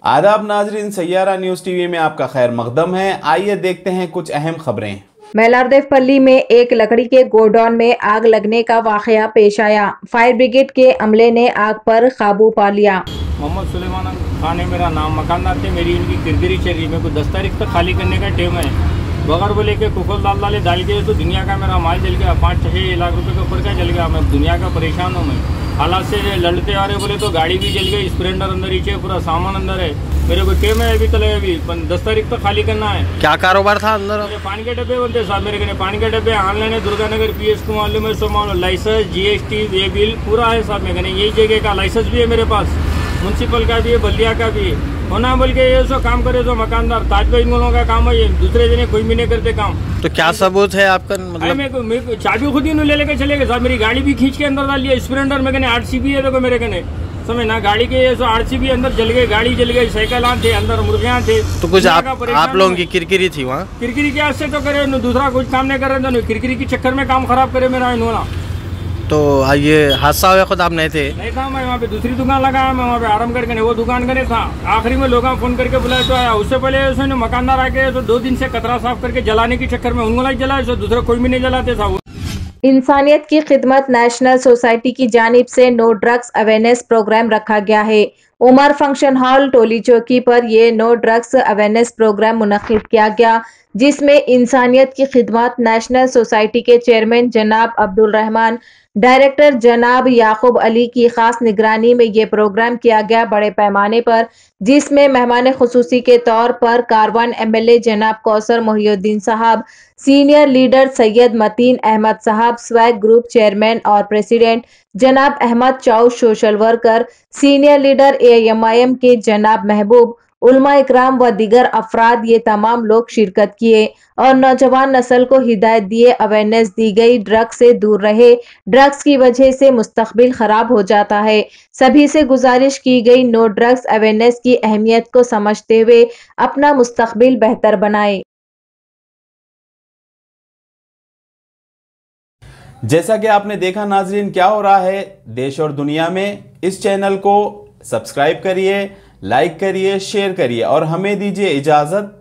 आदाब नाजरीन, Saiyaara news TV में आपका खैर मकदम है। आइए देखते हैं कुछ अहम खबरें। मैलारदेवपल्ली में एक लकड़ी के गोडाउन में आग लगने का वाकया पेश आया। फायर ब्रिगेड के अमले ने आग पर काबू पा लिया। मोहम्मद सुलेमान खान है मेरा नाम, मकानदार थे। मेरी इनकी किरकिरी चल रही, मेरे को 10 तारीख तक खाली करने का टाइम है। बगैर बोले के कुफल डाल के तो दुनिया का मेरा माल जल गया, 5-6 लाख रुपए के ऊपर का जल गया। मैं दुनिया का परेशान हूँ। मैं हालात से लड़ते आ रहे बोले तो गाड़ी भी जल गई, स्प्लेंडर अंदर ही है, पूरा सामान अंदर है। मेरे को टाइम है अभी तले, अभी 10 तारीख तक खाली करना है। क्या कारोबार था अंदर? पानी के डब्बे बनते साहब, मेरे को पानी के डब्बे ऑनलाइन है। दुर्गानगर PS को मालूम है, सो मालूम, लाइसेंस GST वे बिल पूरा है साहब। मेरे यही जगह का लाइसेंस भी है मेरे पास, म्यूनसिपल का भी है, बल्दिया का भी है। होना बोल के ये सो काम करे तो मकानदार ताज भाई लोगों का काम है, ये दूसरे जने कोई भी नहीं करते काम। तो क्या सबूत है आपका? मतलब मेरे को चाबी खुद ही ले लेके चले गए साहब। मेरी गाड़ी भी खींच के अंदर डाल लिया, स्प्लेंडर में कहने 8CB है। देखो मेरे कहने समझ ना, गाड़ी के 8CB अंदर जल गए, गाड़ी जल गई, साइकिल थे अंदर, मुर्गियाँ थे। तो कुछ आप लोगों की किरकिरी थी वहाँ? किरकिरी के से तो करे, दूसरा कुछ काम नहीं कर रहे थे। किरकिरी के चक्कर में काम खराब करे मेरा इन्होंने। तो ये हादसा हुआ, खुद आप नहीं थे? नहीं था, मैं वहाँ पे दूसरी दुकान लगाया, मैं वहाँ पे आराम करके वो दुकान करे था। आखिरी में लोगों फोन करके बुलाया तो आया। उससे पहले उसने मकानदार आके तो 2 दिन से कचरा साफ करके जलाने के चक्कर में उनको जला, दूसरा कोई भी नहीं जलाते था। इंसानियत की खिदमत नेशनल सोसाइटी की जानिब से नो ड्रग्स अवेयरनेस प्रोग्राम रखा गया है। उमर फंक्शन हॉल टोली चौकी पर यह नो ड्रग्स अवेयरनेस प्रोग्राम मुनक्किद किया गया, जिसमें इंसानियत की खिदमत नेशनल सोसाइटी के चेयरमैन जनाब अब्दुल रहमान, डायरेक्टर जनाब याकूब अली की खास निगरानी में ये प्रोग्राम किया गया बड़े पैमाने पर, जिसमें मेहमान खुसूसी के तौर पर कारवान MLA जनाब कौसर मोहिउद्दीन साहब, सीनियर लीडर सैयद मतीन अहमद साहब, स्वैग ग्रुप चेयरमैन और प्रेसिडेंट जनाब Ahmed Chau, social worker senior leader AIMIM के जनाब महबूब, उलमा इकराम व दीगर अफराद, ये तमाम लोग शिरकत किए और नौजवान नस्ल को हिदायत दिए, अवेयरनेस दी गई। ड्रग्स से दूर रहे, ड्रग्स की वजह से मुस्तकबिल खराब हो जाता है। सभी से गुजारिश की गई नो ड्रग्स अवेयरनेस की अहमियत को समझते हुए अपना मुस्तकबिल बेहतर बनाए। जैसा कि आपने देखा नाजरीन, क्या हो रहा है देश और दुनिया में। इस चैनल को सब्सक्राइब करिए, लाइक करिए, शेयर करिए और हमें दीजिए इजाजत।